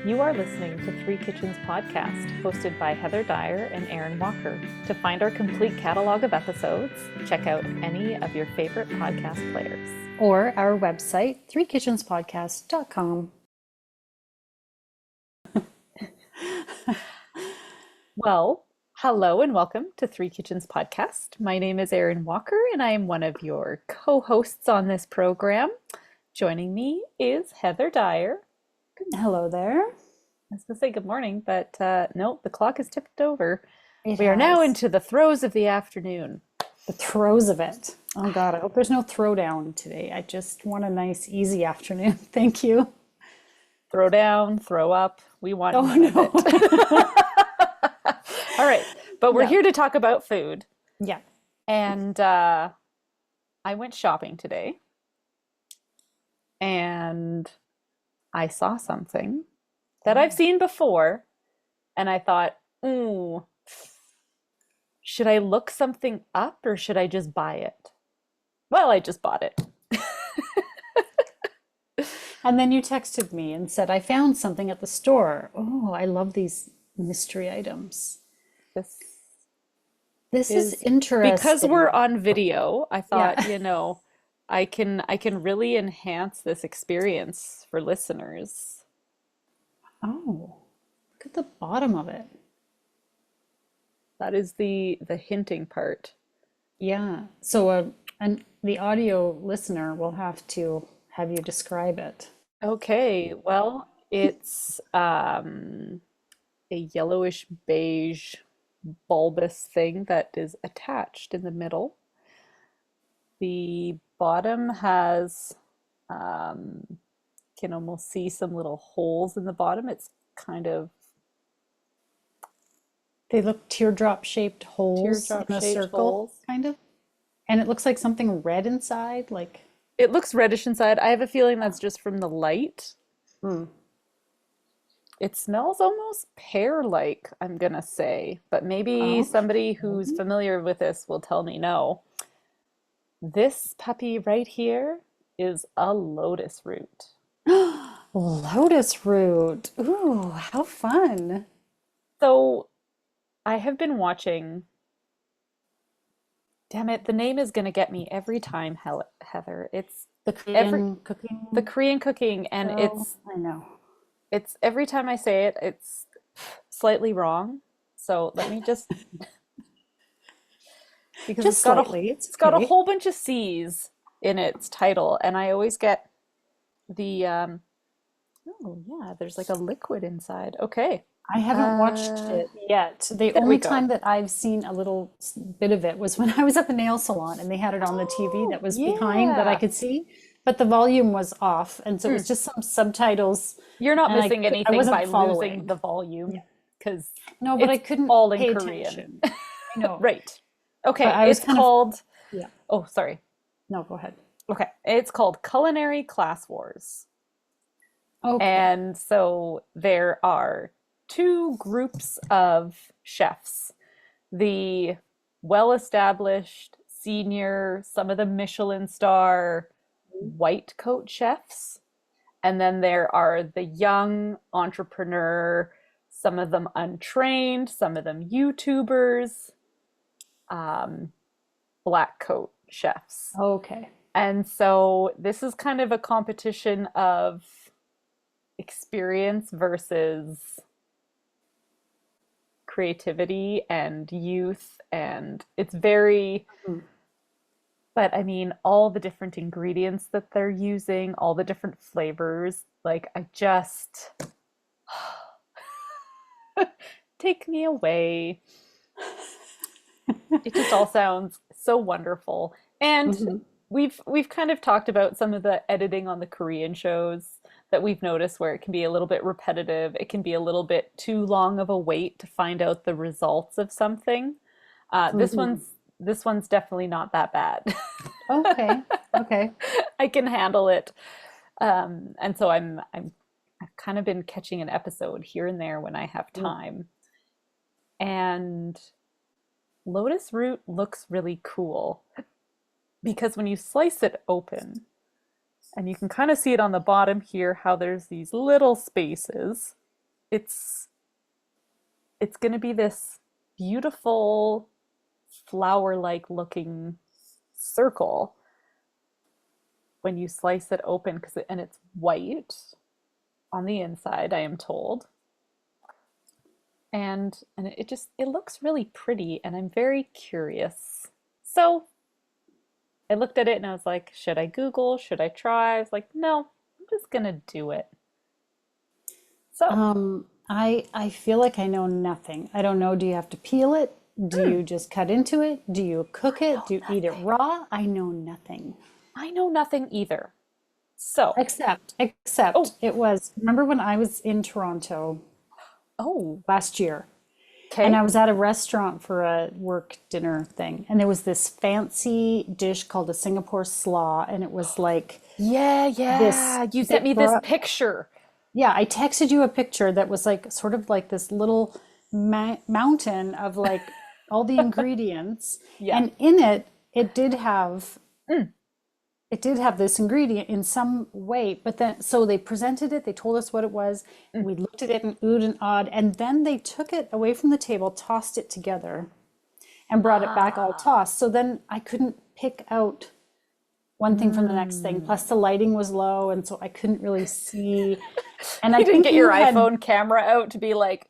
You are listening to Three Kitchens Podcast, hosted by Heather Dyer and Erin Walker. To find our complete catalog of episodes, check out any of your favorite podcast players. Or our website, threekitchenspodcast.com. Well, hello and welcome to Three Kitchens Podcast. My name is Erin Walker and I am one of your co-hosts on this program. Joining me is Heather Dyer. Hello there. I was going to say good morning, but no, the clock has tipped over. It We are now has. into the throes of the afternoon. The throes of it. Oh God, I hope there's no throwdown today. I just want a nice, easy afternoon. Thank you. Throw down, throw up. We want Oh none of no. it. All right, but we're Yeah. here to talk about food. Yeah. And I went shopping today and I saw something that I've seen before, and I thought, ooh, should I look something up or should I just buy it? Well, I just bought it. And then you texted me and said, I found something at the store. Oh, I love these mystery items. This This is is because we're interesting. on video, I thought, Yeah. I can really enhance this experience for listeners. Oh, look at the bottom of it. That is the hinting part. Yeah. So the audio listener will have to have you describe it. Okay, well, it's a yellowish beige bulbous thing that is attached in the middle. The bottom has can almost see some little holes in the bottom. It's kind of They look teardrop shaped holes teardrop in a shaped circle, holes. kind of. And it looks like something red inside, like, It looks reddish inside. I have a feeling that's just from the light. hmm. It smells almost pear-like, I'm gonna say, but maybe Okay. somebody who's familiar with this will tell me no. This puppy right here is a lotus root. Lotus root. Ooh, how fun. So I have been watching, damn it, the name is gonna get me every time, Heather. It's The every Korean the cooking Korean cooking, and show. it's I know. it's every time I say it, it's slightly wrong. So let me just because Just slightly. It's it's got a okay. whole bunch of C's in its title, and I always get the oh yeah, there's like a liquid inside. Okay. I haven't watched Uh it yet. The there we only go. time that I've seen a little bit of it was when I was at the nail salon and they had it on the TV that Oh, was behind that I yeah. could see, but the volume was off, and so it Mm. was just some subtitles, You're not and missing I anything wasn't by losing following. the volume because No, but I it's couldn't all in pay Korean. attention. I know, Right. but Okay, I was it's kind of, called, yeah. oh, sorry. No, go ahead. Okay, it's called Culinary Class Wars. Okay. And so there are two groups of chefs. The well-established senior, some of the Michelin star white coat chefs. And then there are the young entrepreneur, some of them untrained, some of them YouTubers, um, black coat chefs. Okay. And so this is kind of a competition of experience versus creativity and youth. And it's very, Mhm. but I mean, all the different ingredients that they're using, all the different flavors, like I just take me away. It just all sounds so wonderful. And Mhm. we've kind of talked about some of the editing on the Korean shows that we've noticed where it can be a little bit repetitive. It can be a little bit too long of a wait to find out the results of something. This Mhm. one's definitely not that bad. Okay. Okay. I can handle it. And so I've kind of been catching an episode here and there when I have Mm. time. And lotus root looks really cool because when you slice it open, and you can kind of see it on the bottom here, how there's these little spaces. it's it's going to be this beautiful flower-like looking circle when you slice it open and it's white on the inside, I am told. And it looks really pretty and I'm very curious. So, I looked at it and I was like, should I Google? Should I try? I was like, no, I'm just gonna do it. So, I feel like I know nothing. I don't know. Do you have to peel it? Do mm, you just cut into it? Do you cook I it? know Do you eat it nothing. raw? I know nothing. I know nothing either. So, Except oh, it was, remember when I was in Toronto oh, last year and okay. I was at a restaurant for a work dinner thing and there was this fancy dish called a Singapore slaw and it was like Yeah, this, yeah. You sent they me this brought, picture. yeah, I texted you a picture that was like sort of like this little mountain of like all the ingredients, Yeah. and in it, Mm, it did have this ingredient in some way. But then, so they presented it, they told us what it was, mm. we looked at it and oohed and awed, and then they took it away from the table, tossed it together, and brought it back all Ah. tossed. So then I couldn't pick out one thing from the next thing. Plus, the Mm. lighting was low, and so I couldn't really see. And I You didn't think get your you had, iPhone camera out to be like,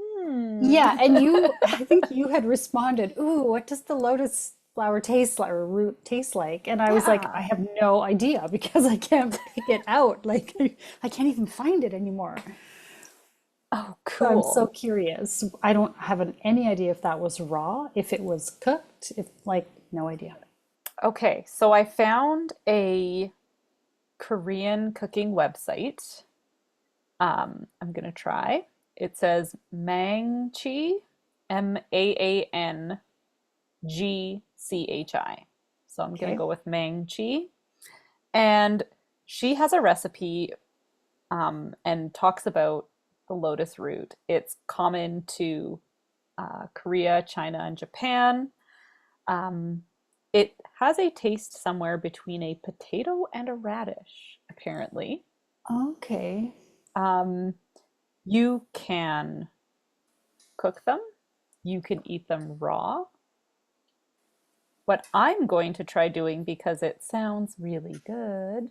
hmm. yeah, and you, I think you had responded, "Ooh, what does the lotus flower taste like, or root taste like?" And I was like, "I Yeah. have no idea because I can't pick it out. Like, I can't even find it anymore." Oh, So I'm so cool. curious. I don't have any idea if that was raw, if it was cooked, if like, no idea. Okay, so I found a Korean cooking website. I'm gonna try. It says Mangchi, Maangchi. So I'm gonna Okay. go with Mangchi. And she has a recipe and talks about the lotus root. It's common to Korea, China, and Japan. Um, it has a taste somewhere between a potato and a radish, apparently. Okay. Um, you can cook them, you can eat them raw. What I'm going to try doing because it sounds really good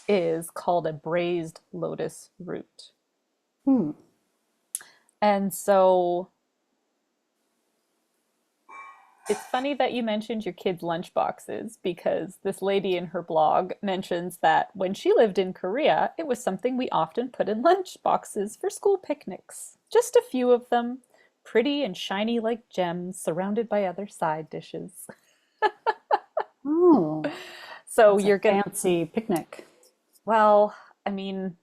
is called a braised lotus root. Hmm. And so it's funny that you mentioned your kids' lunch boxes because this lady in her blog mentions that when she lived in Korea, it was something we often put in lunch boxes for school picnics. Just a few of them, pretty and shiny like gems, surrounded by other side dishes. Oh, So that's a you're gonna, fancy picnic. well, I mean,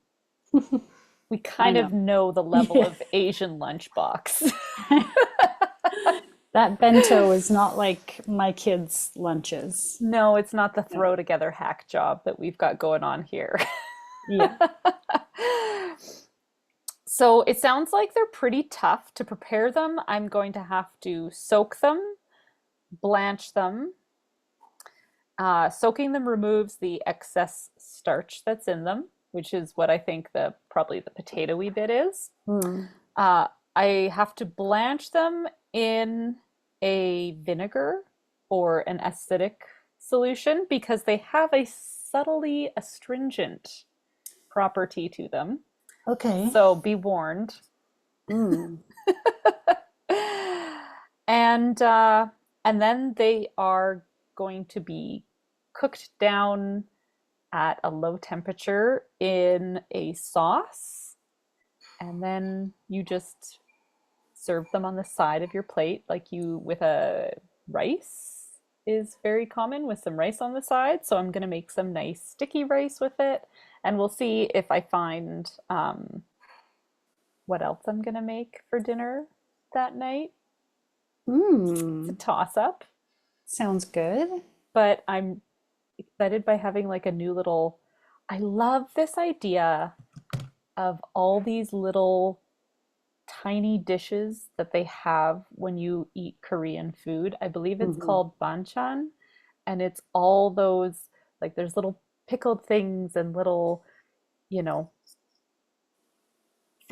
we I kind know. of know the level Yeah. of Asian lunchbox. That bento is not like my kids' lunches. No, it's not the No. throw together hack job that we've got going on here. Yeah. So it sounds like they're pretty tough. To prepare them, I'm going to have to soak them, blanch them. Soaking them removes the excess starch that's in them, which is what I think the probably the potatoy bit is. Hmm. Uh, I have to blanch them in a vinegar or an acidic solution because they have a subtly astringent property to them. Okay. So be warned. Hmm. And uh, and then they are going to be cooked down at a low temperature in a sauce, and then you just serve them on the side of your plate like you with a rice is very common with some rice on the side. So I'm going to make some nice sticky rice with it, and we'll see if I find what else I'm going to make for dinner that night. It's a Hmm. toss up, Sounds good. but I'm excited by having like a new little. I love this idea of all these little tiny dishes that they have when you eat Korean food. I believe it's Hmm. called banchan, and it's all those like there's little pickled things and little, you know,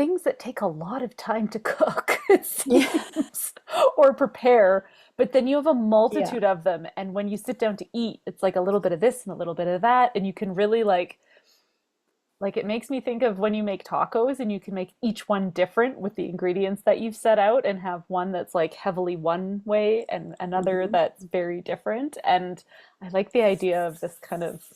things that take a lot of time to cook, it Yeah. seems, or prepare. But then you have a Yeah. multitude of them. And when you sit down to eat, it's like a little bit of this and a little bit of that. And you can really like it makes me think of when you make tacos and you can make each one different with the ingredients that you've set out and have one that's like heavily one way and another Mhm. that's very different. And I like the idea of this kind of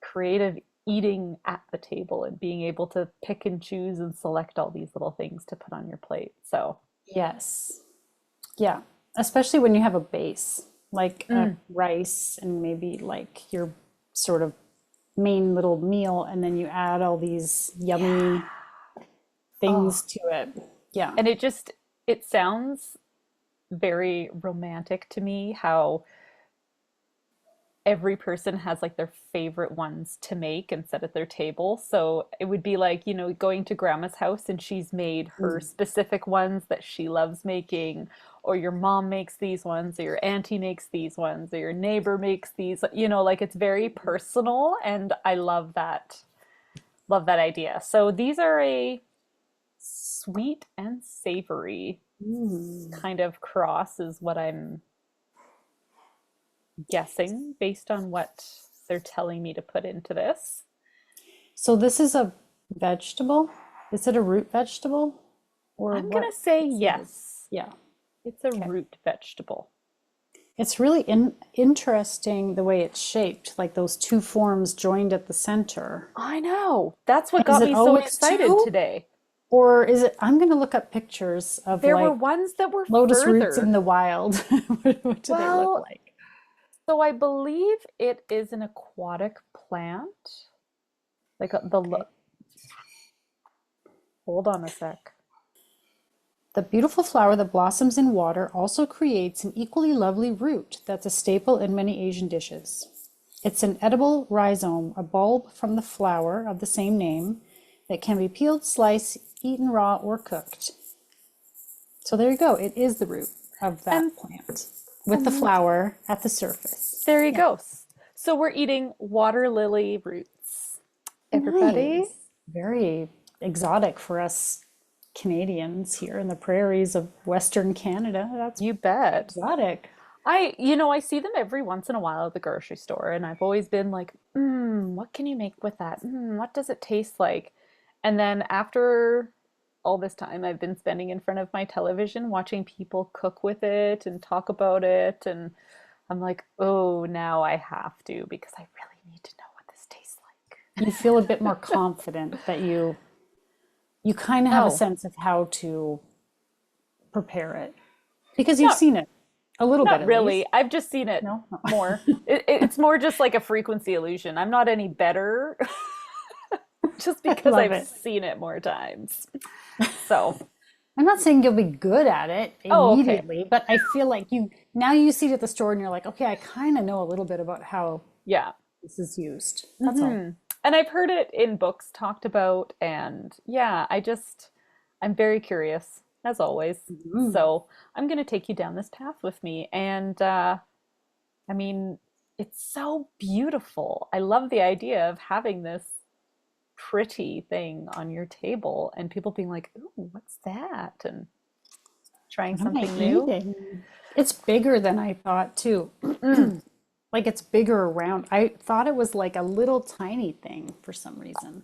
creative eating at the table and being able to pick and choose and select all these little things to put on your plate. So, Yes. Yeah. Especially when you have a base, like a mm, rice and maybe like your sort of main little meal, and then you add all these yeah. yummy Oh, things to it. Yeah. and it sounds very romantic to me how every person has like their favorite ones to make and set at their table. So it would be like, going to grandma's house and she's made her Mm. specific ones that she loves making, or your mom makes these ones, or your auntie makes these ones, or your neighbor makes these, like it's very personal and I love that. Love that idea. So these are a sweet and savory Mm. kind of cross is what I'm guessing based on what they're telling me to put into this. So this is a vegetable? Is it a root vegetable? Or I'm what gonna say is it? yes. Yeah. It's a Okay. root vegetable. It's really interesting the way it's shaped, like those two forms joined at the center. I know. That's what Is got it me so always excited two? today. Or is it, I'm going to look up pictures of There were like ones that were lotus roots in further. the wild. What do they look Well, like? so I believe it is an aquatic plant. Like Okay. hold on a sec. The beautiful flower that blossoms in water also creates an equally lovely root that's a staple in many Asian dishes. It's an edible rhizome, a bulb from the flower of the same name that can be peeled, sliced, eaten raw, or cooked. So there you go. It is the root of And that plant with the and flower at the surface. there you Yeah. go. So we're eating water lily roots. Everybody, Nice. Very exotic for us Canadians here in the prairies of Western Canada. That's you bet. exotic. I see them every once in a while at the grocery store, and I've always been like, what can you make with that? What does it taste like? And then after all this time I've been spending in front of my television watching people cook with it and talk about it, and I'm like, oh, now I have to because I really need to know what this tastes like. You feel a bit more confident that you kind of have a Oh, sense of how to prepare it because you've not seen it a little bit not at least. really. I've just seen it No? more. It's more just like a frequency illusion. I'm not any better just I because love I've it. seen it more times. So, I'm not saying you'll be good at it oh, okay. immediately, but I feel like you see it at the store and you're like, okay, I kind of know a little bit about how Yeah. this is used. That's all. hmm And I've heard it in books talked about, and yeah, I'm very curious, as always. Mm. So, I'm going to take you down this path with me. And I mean, it's so beautiful. I love the idea of having this pretty thing on your table and people being like, ooh, what's that? And trying What am I something new. eating? It's bigger than I thought too. Mm, Like it's bigger around. I thought it was like a little tiny thing for some reason.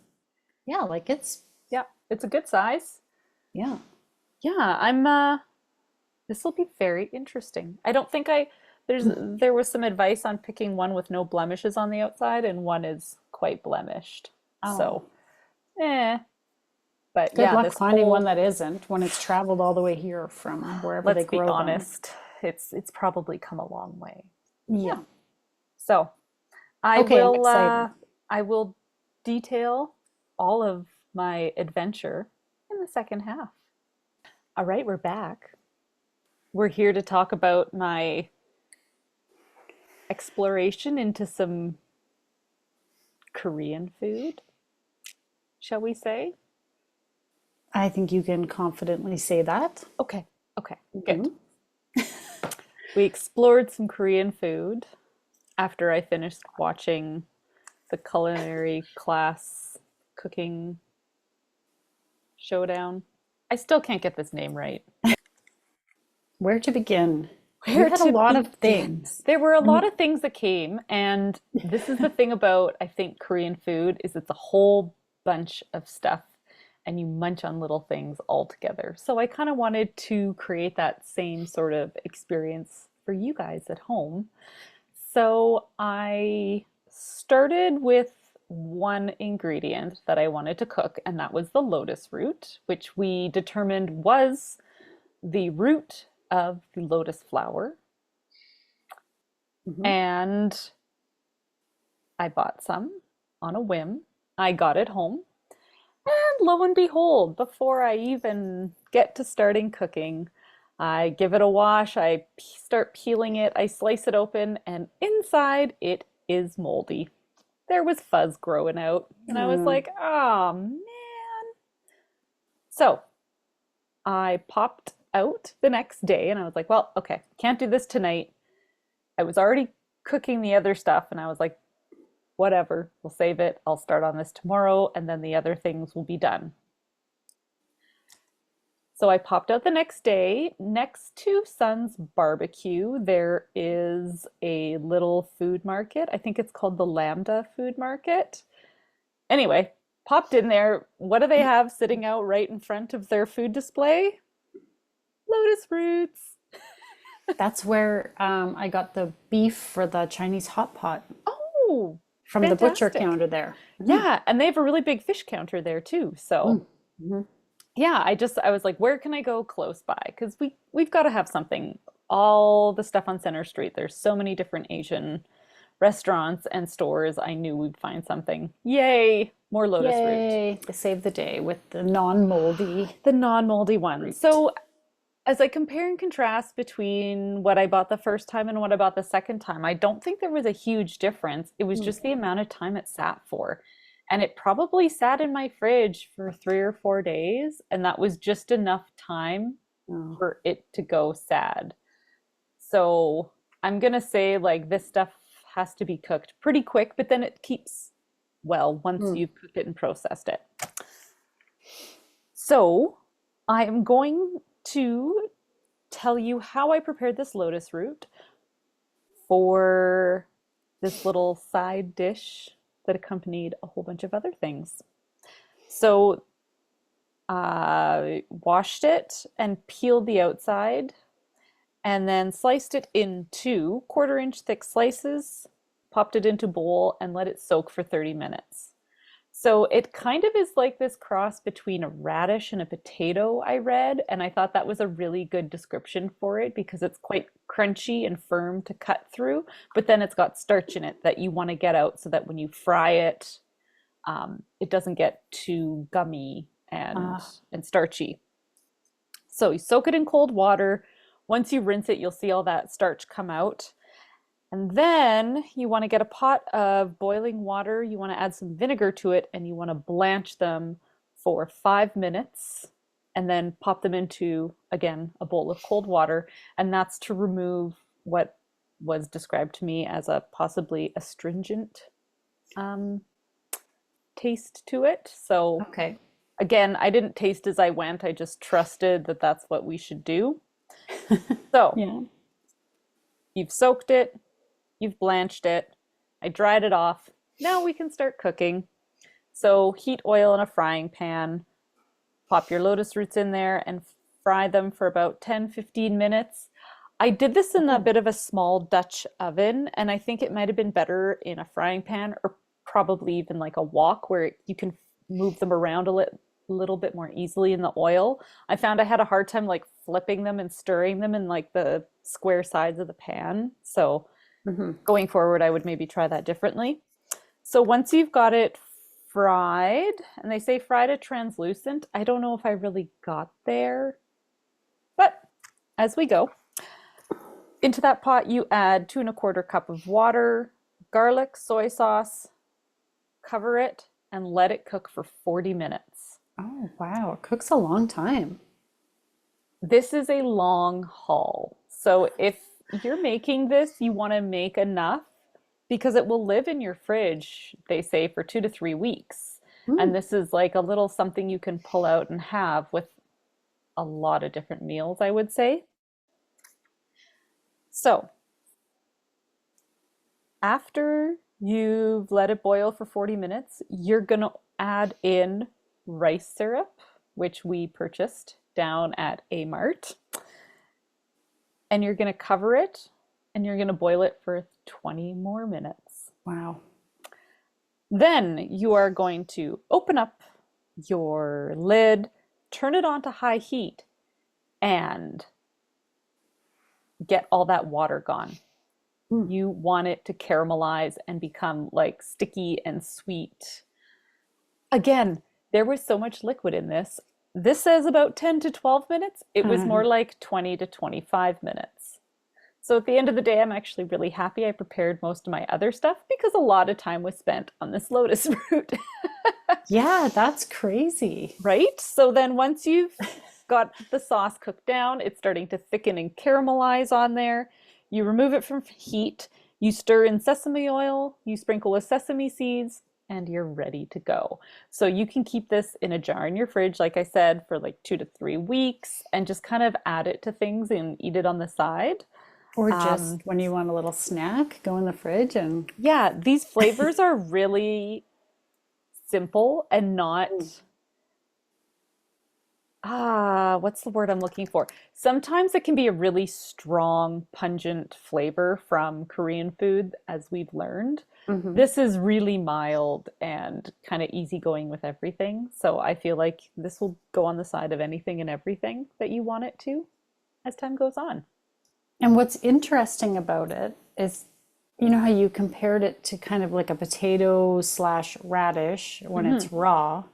Yeah, like it's, yeah, it's a good size. yeah. Yeah, this will be very interesting. I don't think there was some advice on picking one with no blemishes on the outside and one is quite blemished. Oh, So, eh. But good yeah, luck this finding one whole, that isn't when it's traveled all the way here from wherever they let's be grow them. honest, it's probably come a long way. Yeah. Yeah. So, I Okay, I'm will excited. I will detail all of my adventure in the second half. All right, we're back. We're here to talk about my exploration into some Korean food, shall we say? I think you can confidently say that. Okay, okay, good. Mhm. We explored some Korean food after I finished watching the culinary class cooking Showdown. I still can't get this name right. Where to begin? You Where had a to lot of begin? things. There were a lot Mm. of things that came, and this is the thing about, I think, Korean food is it's a whole bunch of stuff and you munch on little things all together. So I kind of wanted to create that same sort of experience for you guys at home. So I started with one ingredient that I wanted to cook, and that was the lotus root, which we determined was the root of the lotus flower. Mhm. And I bought some on a whim. I got it home, and lo and behold, before I even get to starting cooking, I give it a wash, start peeling it, I slice it open, and inside it is moldy. There was fuzz growing out, and I was Mm. like, oh man. So I popped out the next day and I was like, well, okay, can't do this tonight. I was already cooking the other stuff, and I was like, whatever, we'll save it. I'll start on this tomorrow, and then the other things will be done. So I popped out the next day. Next to Sun's Barbecue, there is a little food market. I think it's called the Lambda Food Market. Anyway, popped in there. What do they have sitting out right in front of their food display? Lotus roots. That's where I got the beef for the Chinese hot pot Oh, from the butcher fantastic. counter there. Mhm. Yeah, and they have a really big fish counter there too. So Mm. Mhm. yeah, I was like, where can I go close by? Because we've got to have something. All the stuff on Center Street, there's so many different Asian restaurants and stores. I knew we'd find something. Yay, more lotus root. Yay, they saved the day with the non-moldy The non-moldy one. root. So as I compare and contrast between what I bought the first time and what I bought the second time, I don't think there was a huge difference. It was Mm. just the amount of time it sat for. And it probably sat in my fridge for 3 or 4 days, and that was just enough time Oh. for it to go sad. So I'm gonna say like this stuff has to be cooked pretty quick, but then it keeps well once Mm. you've cooked it and processed it. So I am going to tell you how I prepared this lotus root for this little side dish that accompanied a whole bunch of other things. So I washed it and peeled the outside and then sliced it into 1/4 inch thick slices, popped it into a bowl and let it soak for 30 minutes. So it kind of is like this cross between a radish and a potato, I read, and I thought that was a really good description for it because it's quite crunchy and firm to cut through, but then it's got starch in it that you want to get out so that when you fry it, it doesn't get too gummy Ah. and starchy. So you soak it in cold water. Once you rinse it, you'll see all that starch come out. And then you want to get a pot of boiling water. You want to add some vinegar to it and you want to blanch them for 5 minutes and then pop them into, again, a bowl of cold water. And that's to remove what was described to me as a possibly astringent um, taste to it. So, Okay. again, I didn't taste as I went. I just trusted that that's what we should do. So, Yeah. you've soaked it, you've blanched it. I dried it off. Now we can start cooking. So heat oil in a frying pan, pop your lotus roots in there and fry them for about 10-15 minutes. I did this in a Oh. bit of a small Dutch oven, and I think it might have been better in a frying pan or probably even like a wok where you can move them around little bit more easily in the oil. I found I had a hard time like flipping them and stirring them in like the square sides of the pan. So Hmm. going forward, I would maybe try that differently. So once you've got it fried, and they say fried to translucent, I don't know if I really got there, but as we go, into that pot you add 2 1/4 cup of water, garlic, soy sauce, cover it, and let it cook for 40 minutes. Oh, wow. It cooks a long time. This is a long haul. So if you're making this, you want to make enough because it will live in your fridge, they say, for 2 to 3 weeks. And this is like a little something you can pull out and have with a lot of different meals, I would say. So after you've let it boil for 40 minutes, you're going to add in rice syrup, which we purchased down at A Mart. And you're going to cover it and you're going to boil it for 20 more minutes. Wow. Then you are going to open up your lid, turn it on to high heat, and get all that water gone. You want it to caramelize and become like sticky and sweet. Again, there was so much liquid in this. This says about 10 to 12 minutes. It was more like 20 to 25 minutes. So at the end of the day, I'm actually really happy I prepared most of my other stuff because a lot of time was spent on this lotus root. Yeah, that's crazy. Right? So then once you've got the sauce cooked down, it's starting to thicken and caramelize on there. You remove it from heat, you stir in sesame oil, you sprinkle with sesame seeds, and you're ready to go. So you can keep this in a jar in your fridge, like I said, for like 2 to 3 weeks and just kind of add it to things and eat it on the side. Or just when you want a little snack, go in the fridge and Yeah, these flavors are really simple and not what's the word I'm looking for? Sometimes it can be a really strong, pungent flavor from Korean food, as we've learned. This is really mild and kind of easygoing with everything. So I feel like this will go on the side of anything and everything that you want it to as time goes on. And what's interesting about it is, you know how you compared it to kind of like a potato slash radish when it's raw.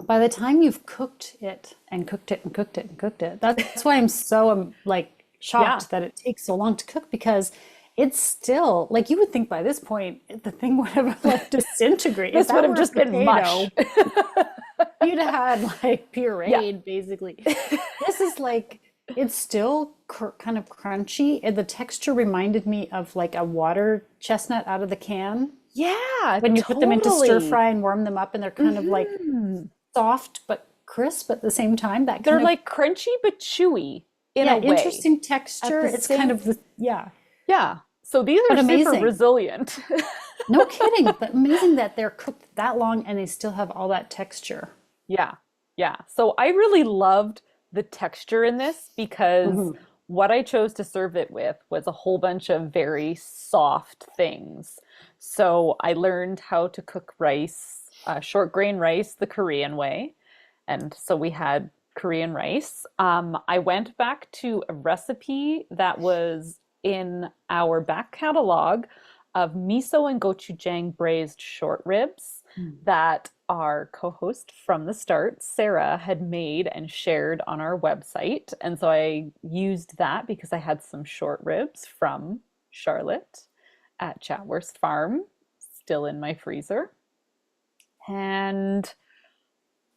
By the time you've cooked it and cooked it and cooked it and cooked it, that's why I'm so like shocked that it takes so long to cook because it's still like you would think by this point the thing would have like disintegrated. This would have just been mush. You'd have had like pureed basically. This is like it's still kind of crunchy. And the texture reminded me of like a water chestnut out of the can. Yeah, When you put them into stir totally. fry and warm them up, and they're kind of like soft but crisp at the same time. That They're kind of like crunchy but chewy in a way. interesting texture. the It's same- kind of the Yeah. So these are But super amazing. resilient. no kidding, but amazing that they're cooked that long and they still have all that texture. Yeah. Yeah. So I really loved the texture in this because what I chose to serve it with was a whole bunch of very soft things. So I learned how to cook rice, short grain rice, the Korean way. And so we had Korean rice. I went back to a recipe that was in our back catalog of miso and gochujang braised short ribs that our co-host from the start, Sarah, had made and shared on our website. And so I used that because I had some short ribs from Charlotte at Chatworth Farm still in my freezer. And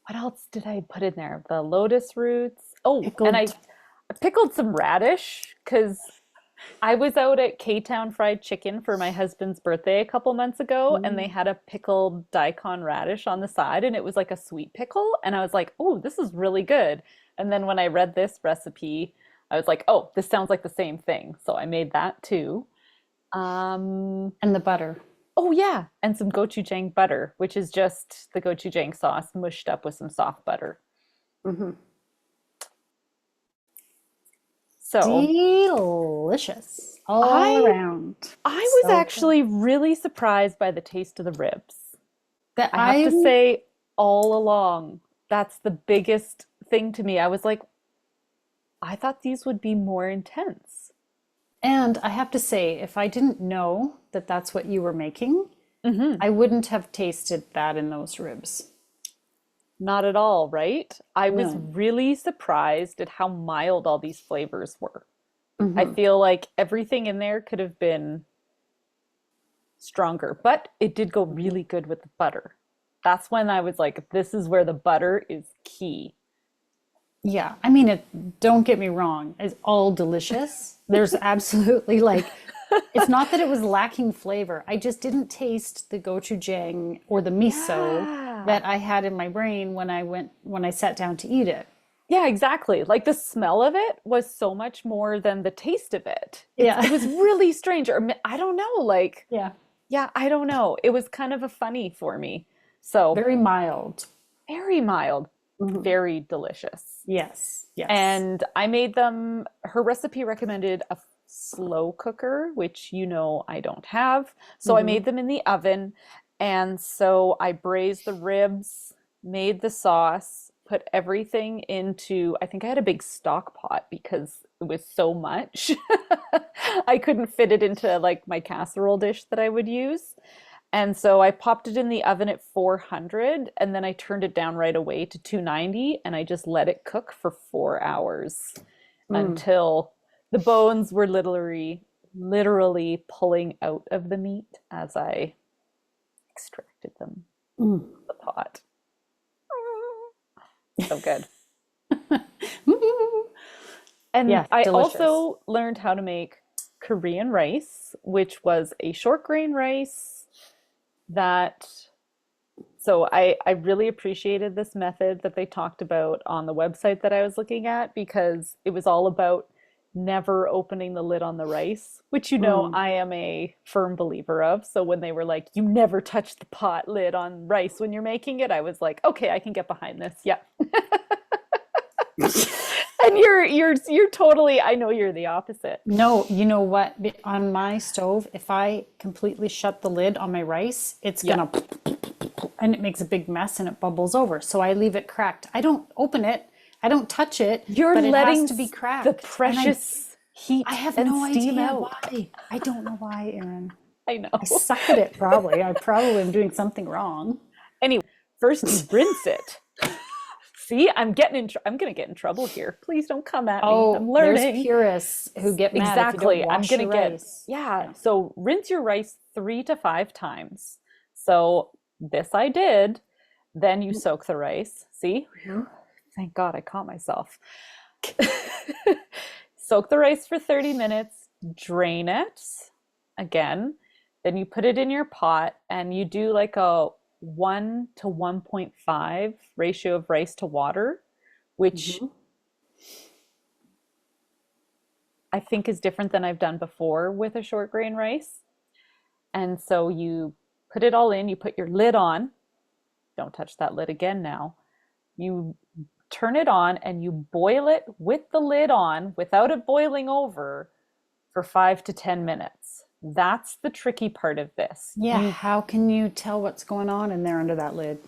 what else did I put in there? The lotus roots. Oh, and I Pickled. pickled some radish because I was out at K-Town Fried Chicken for my husband's birthday a couple months ago, and they had a pickled daikon radish on the side, and it was like a sweet pickle. And I was like, oh, this is really good. And then when I read this recipe, I was like, oh, this sounds like the same thing. So I made that too. Um, And the butter. oh, yeah, and some gochujang butter, which is just the gochujang sauce mushed up with some soft butter. So Delicious all I around. I was So good. actually really surprised by the taste of the ribs. That I have to I'm say, all along, that's the biggest thing to me. I was like, I thought these would be more intense. And I have to say, if I didn't know that that's what you were making, Hmm. I wouldn't have tasted that in those ribs. Not at all, right? I was No. really surprised at how mild all these flavors were. I feel like everything in there could have been stronger, but it did go really good with the butter. That's when I was like, this is where the butter is key. Yeah, I mean, don't get me wrong, it's all delicious. There's absolutely like It's not that it was lacking flavor. I just didn't taste the gochujang or the miso Yeah. that I had in my brain when I sat down to eat it. Yeah, exactly. Like the smell of it was so much more than the taste of it. It Yeah. was really strange. I don't know, like, Yeah. yeah, I don't know. It was kind of a funny for me. So Very mild. very mild, Mhm. very delicious. Yes. Yes. And I made them, her recipe recommended a slow cooker, which I don't have. So I Hmm. made them in the oven. And so I braised the ribs, made the sauce, put everything into, I think I had a big stock pot because it was so much. I couldn't fit it into like my casserole dish that I would use. And so I popped it in the oven at 400 and then I turned it down right away to 290 and I just let it cook for 4 hours Mm. until the bones were literally pulling out of the meat as I extracted them Mm. from the pot. So good. And Yeah, I delicious. also learned how to make Korean rice, which was a short grain rice that so I really appreciated this method that they talked about on the website that I was looking at because it was all about never opening the lid on the rice, which Mm. I am a firm believer of. So when they were like, you never touch the pot lid on rice when you're making it, I was like, okay, I can get behind this. Yeah. And you're totally, I know you're the opposite. No, you know what? On my stove, if I completely shut the lid on my rice, it's Yeah. gonna and it makes a big mess and it bubbles over. So I leave it cracked. I don't open it, I don't touch it, You're but it has letting to be the cracked. And precious I heat have and no steam idea out. why. I don't know why, Erin. I I know. suck at it probably. I probably am doing something wrong. Anyway, first you rinse it. See, I'm gonna get in trouble here. Please don't come at me. Oh, I'm there's learning. purists who get mad if you don't Exactly. I'm wash gonna your get, rice. yeah. Yeah. So rinse your rice 3 to 5 times. So this I did. Then you soak the rice. See? Mhm. Thank God I caught myself. Soak the rice for 30 minutes, drain it again. Then you put it in your pot and you do like a 1 to 1.5 ratio of rice to water, which Mhm. I think is different than I've done before with a short grain rice. And so you put it all in, you put your lid on. Don't touch that lid again now. You turn it on and you boil it with the lid on without it boiling over for 5 to 10 minutes. That's the tricky part of this. Yeah, how can you tell what's going on in there under that lid?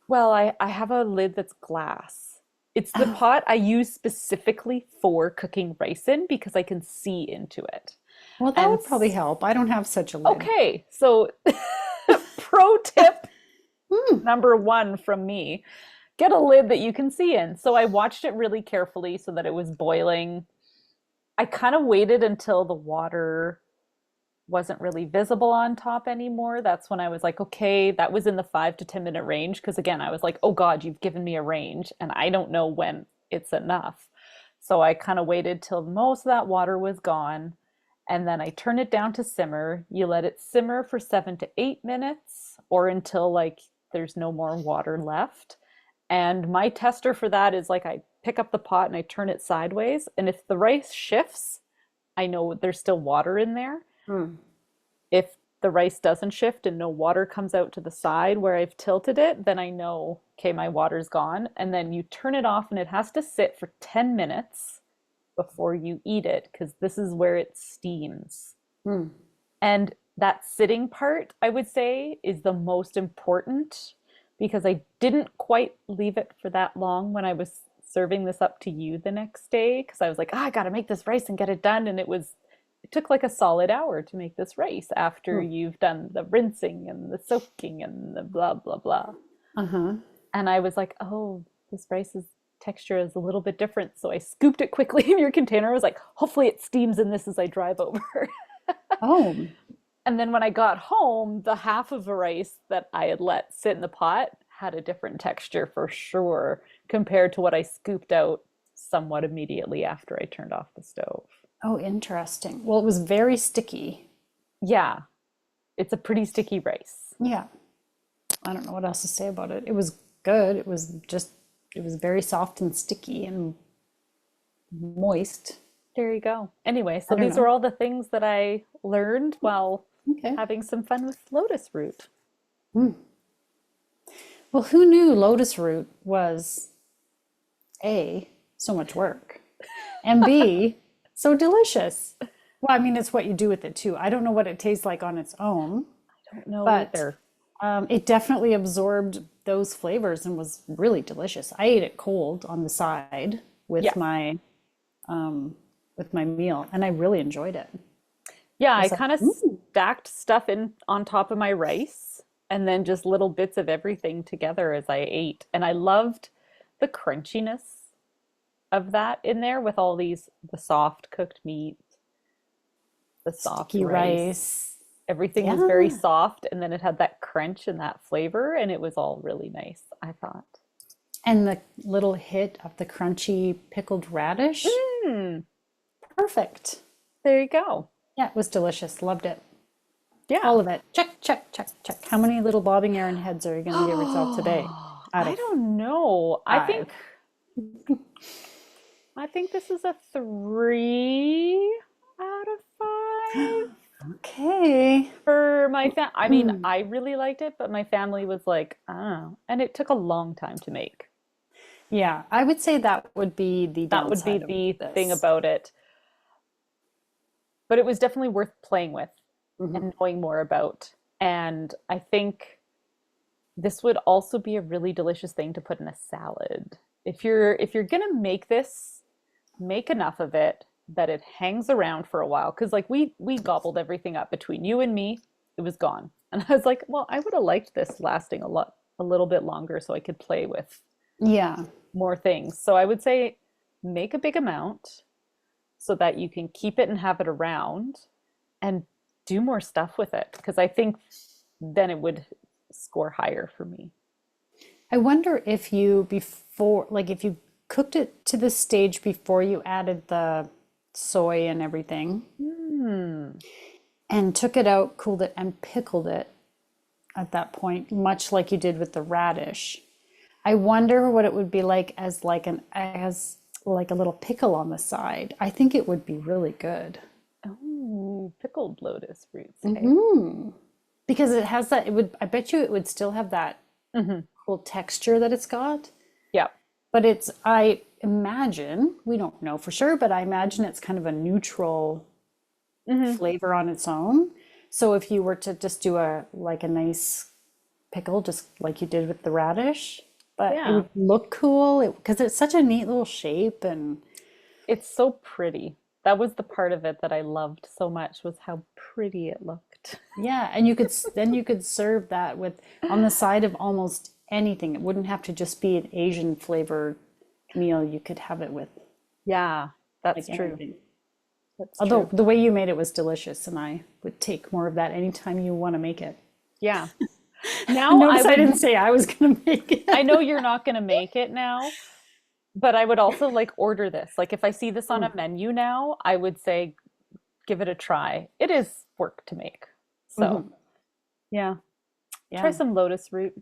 Well, I have a lid that's glass. It's the Oh, pot I use specifically for cooking rice in because I can see into it. well, that And would probably help. I don't have such a lid. okay, so pro tip Hmm. number one from me, get a lid that you can see in. So I watched it really carefully so that it was boiling. I kind of waited until the water wasn't really visible on top anymore. That's when I was like, okay, that was in the 5 to 10 minute range. Because again, I was like, oh God, you've given me a range and I don't know when it's enough. So I kind of waited till most of that water was gone. And then I turn it down to simmer. You let it simmer for 7 to 8 minutes or until like there's no more water left. And my tester for that is like I pick up the pot and I turn it sideways. And if the rice shifts, I know there's still water in there. Hmm. If the rice doesn't shift and no water comes out to the side where I've tilted it, then I know, okay, my water's gone. And then you turn it off and it has to sit for 10 minutes before you eat it because this is where it steams. Hmm. And that sitting part, I would say, is the most important because I didn't quite leave it for that long when I was serving this up to you the next day because I was like, I gotta make this rice and get it done. And it took like a solid hour to make this rice after Hmm. you've done the rinsing and the soaking and the blah, blah, blah. Uh-huh. And I was like, oh, this rice's texture is a little bit different. So I scooped it quickly in your container. I was like, hopefully it steams in this as I drive over. Oh, And then when I got home, the half of a rice that I had let sit in the pot had a different texture for sure compared to what I scooped out somewhat immediately after I turned off the stove. oh, interesting. Well, it was very sticky. Yeah, it's a pretty sticky rice. Yeah. I don't know what else to say about it. It was good. It was very soft and sticky and moist. There you go. Anyway, I so don't these are know. all the things that I learned while Okay. having some fun with lotus root. Mm. Well, who knew lotus root was A, so much work, and B, so delicious? Well, I mean, it's what you do with it too. I don't know what it tastes like on its own, I don't know but either. it definitely absorbed those flavors and was really delicious. I ate it cold on the side Yeah. with my meal, and I really enjoyed it. Yeah, I I was like, kind of mm, stacked stuff in on top of my rice and then just little bits of everything together as I ate. And I loved the crunchiness of that in there with all the soft cooked meat, the soft sticky rice. rice. Everything was very Yeah. soft and then it had that crunch and that flavor and it was all really nice, I thought. And the little hit of the crunchy pickled radish. Mm, Perfect. there you go. Yeah, it was delicious. Loved it. Yeah. All of it. Check, check, check, check. How many little bobbing Erin heads are you going to give yourself today? Oh, Out I of don't know. five. I think this is a 3 out of 5 Okay. for my I mean, Hmm. I really liked it, but my family was like, oh, and it took a long time to make. Yeah, I would say that would be the That would be downside of the thing this. about it. But it was definitely worth playing with Mhm. and knowing more about. And I think this would also be a really delicious thing to put in a salad. If you're gonna make this, make enough of it that it hangs around for a while. Because like we gobbled everything up between you and me, it was gone. And I was like, well, I would have liked this lasting a little bit longer so I could play with Yeah. more things. So I would say make a big amount so that you can keep it and have it around and do more stuff with it. Because I think then it would score higher for me. I wonder if you before, like if you cooked it to this stage before you added the soy and everything Hmm. and took it out, cooled it, and pickled it at that point, much like you did with the radish. I wonder what it would be like as like a little pickle on the side. I think it would be really good. Oh, pickled lotus roots. Hey. Hmm. Because it has that, it would, I bet you it would still have that Hmm. cool texture that it's got. Yeah. But it's, I imagine, we don't know for sure, but I imagine it's kind of a neutral Hmm. flavor on its own. So if you were to just do like a nice pickle, just like you did with the radish, but it Yeah. would look cool because it's such a neat little shape and It's so pretty. That was the part of it that I loved so much was how pretty it looked. yeah, and you could then you could serve that with on the side of almost anything. It wouldn't have to just be an Asian flavored meal. You could have it with Yeah, like that's true. anything. That's Although true. the way you made it was delicious, and I would take more of that anytime you want to make it. Yeah. Now I Notice I would, didn't say I was going to make I it. know you're not going to make it now, but I would also like order this. Like if I see this on a menu now, I would say give it a try. It is work to make. So, Mhm. yeah, try Yeah. some lotus root.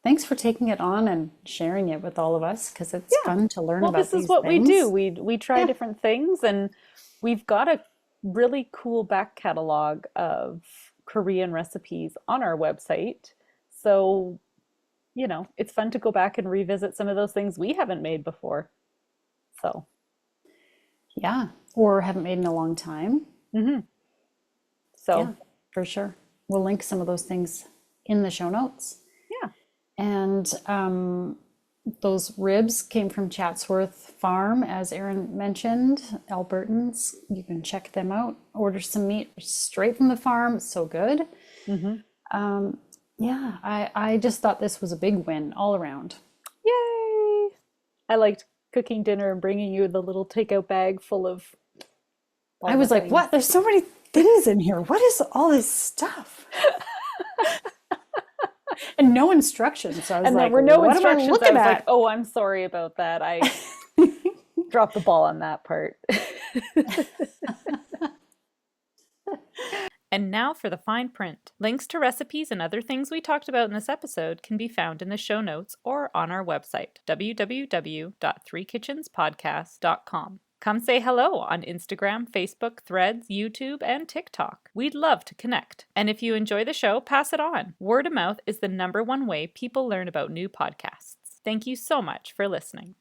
Thanks for taking it on and sharing it with all of us because it's Yeah. fun to learn Well, about this is these what we do. things. We try Yeah. different things and we've got a really cool back catalog of Korean recipes on our website. So, it's fun to go back and revisit some of those things we haven't made before. So, Yeah. Or haven't made in a long time. mhm. Yeah, So, for sure. We'll link some of those things in the show notes. yeah. And those ribs came from Chatsworth Farm, as Erin mentioned, Albertans. You can check them out. Order some meat straight from the farm. It's so good. Hmm. Yeah, I just thought this was a big win all around. Yay! I liked cooking dinner and bringing you the little takeout bag full of all I the was like, things. what? There's so many things in here. What is all this stuff? And no instructions. So I was And there like, were no what am I instructions. I looking was like, at? oh, I'm sorry about that. I dropped the ball on that part. And now for the fine print. Links to recipes and other things we talked about in this episode can be found in the show notes or on our website, www.threekitchenspodcast.com. Come say hello on Instagram, Facebook, Threads, YouTube, and TikTok. We'd love to connect. And if you enjoy the show, pass it on. Word of mouth is the #1 way people learn about new podcasts. Thank you so much for listening.